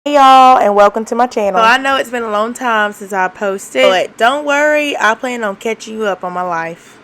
Hey y'all, and welcome to my channel. So I know it's been a long time since I posted, but don't worry, I plan on catching you up on my life.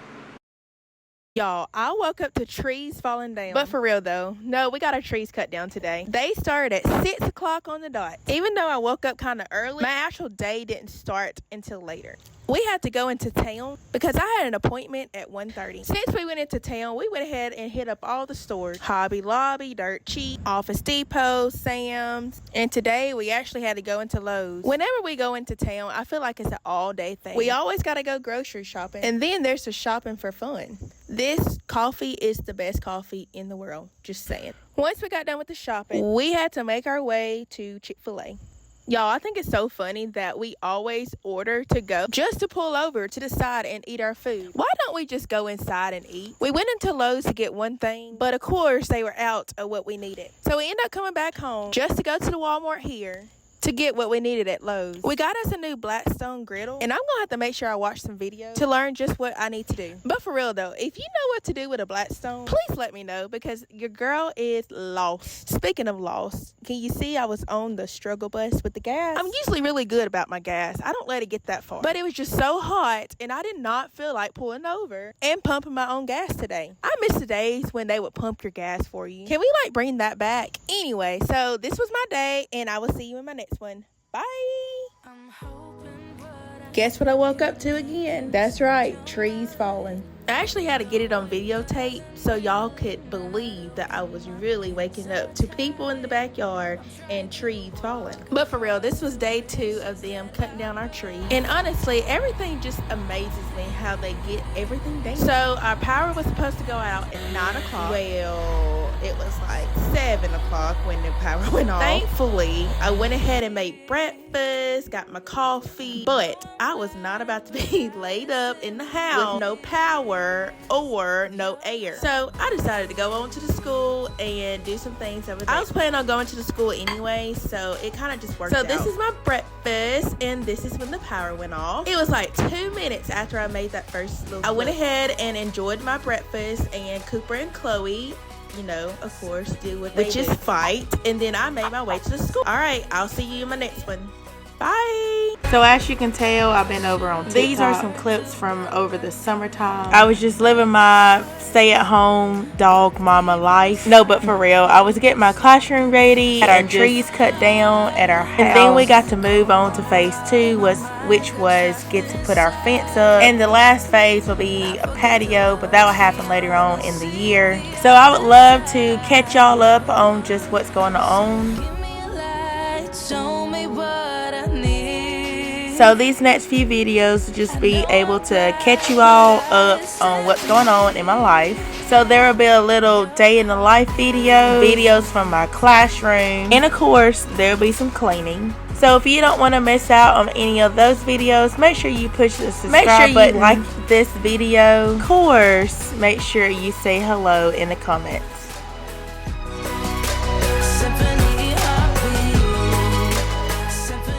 Y'all, I woke up to trees falling down. But for real though, no, we got our trees cut down today. They started at 6 o'clock on the dot. Even though I woke up kind of early, my actual day didn't start until later. We had to go into town because I had an appointment at 1:30. Since we went into town, we went ahead and hit up all the stores. Hobby Lobby, Dirt Cheap, Office Depot, Sam's. And today we actually had to go into Lowe's. Whenever we go into town, I feel like it's an all-day thing. We always got to go grocery shopping. And then there's the shopping for fun. This coffee is the best coffee in the world. Just saying. Once we got done with the shopping, we had to make our way to Chick-fil-A. Y'all, I think it's so funny that we always order to go just to pull over to the side and eat our food. Why don't we just go inside and eat? We went into Lowe's to get one thing, but of course they were out of what we needed. So we ended up coming back home just to go to the Walmart here to get what we needed at Lowe's. We got us a new Blackstone griddle, and I'm gonna have to make sure I watch some videos to learn just what I need to do. But for real though, if you know what to do with a Blackstone, please let me know because your girl is lost. Speaking of lost, can you see I was on the struggle bus with the gas? I'm usually really good about my gas. I don't let it get that far. But it was just so hot, and I did not feel like pulling over and pumping my own gas today. I miss the days when they would pump your gas for you. Can we bring that back? Anyway, so this was my day, and I will see you in my next one. Bye. Guess what I woke up to again? That's right, trees falling. I actually had to get it on videotape so y'all could believe that I was really waking up to people in the backyard and trees falling. But for real, this was day 2 of them cutting down our tree. And honestly, everything just amazes me how they get everything done. So our power was supposed to go out at 9 o'clock. Well, it was like 7 o'clock when the power went off. Thankfully, I went ahead and made breakfast, got my coffee, but I was not about to be laid up in the house with no power or no air. So I decided to go on to the school and do some things over there. I was planning on going to the school anyway, so it kind of just worked out. So this is my breakfast, and this is when the power went off. It was like 2 minutes after I made that first little clip. I went ahead and enjoyed my breakfast, and Cooper and Chloe, you know, of course, do what they do, which is fight. And then I made my way to the school. All right, I'll see you in my next one. Bye. So as you can tell, I've been over on TikTok. These are some clips from over the summertime. I was just living my stay-at-home dog mama life. No, but for real, I was getting my classroom ready, had our trees cut down at our house, and then we got to move on to phase 2, which was get to put our fence up, and the last phase will be a patio, but that will happen later on in the year. So I would love to catch y'all up on just what's going on. So these next few videos will just be able to catch you all up on what's going on in my life. So there will be a little day in the life videos from my classroom, and of course there will be some cleaning. So if you don't want to miss out on any of those videos, make sure you push the subscribe button, like this video. Of course, make sure you say hello in the comments.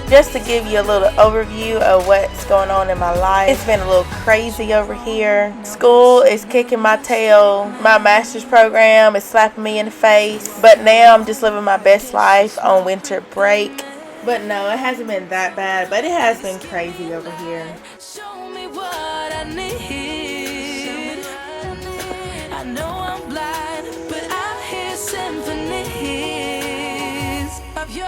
Just to give you a little overview of what's going on in my life. It's been a little crazy over here. School is kicking my tail. My master's program is slapping me in the face. But now I'm just living my best life on winter break. But no, it hasn't been that bad. But it has been crazy over here. Show me what I need. I know I'm blind, but I hear symphonies of your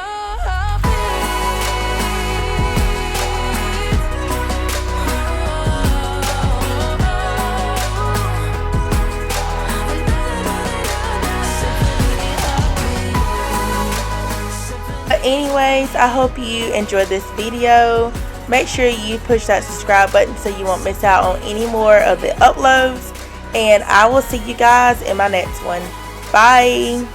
anyways, I hope you enjoyed this video. Make sure you push that subscribe button so you won't miss out on any more of the uploads, and I will see you guys in my next one. Bye.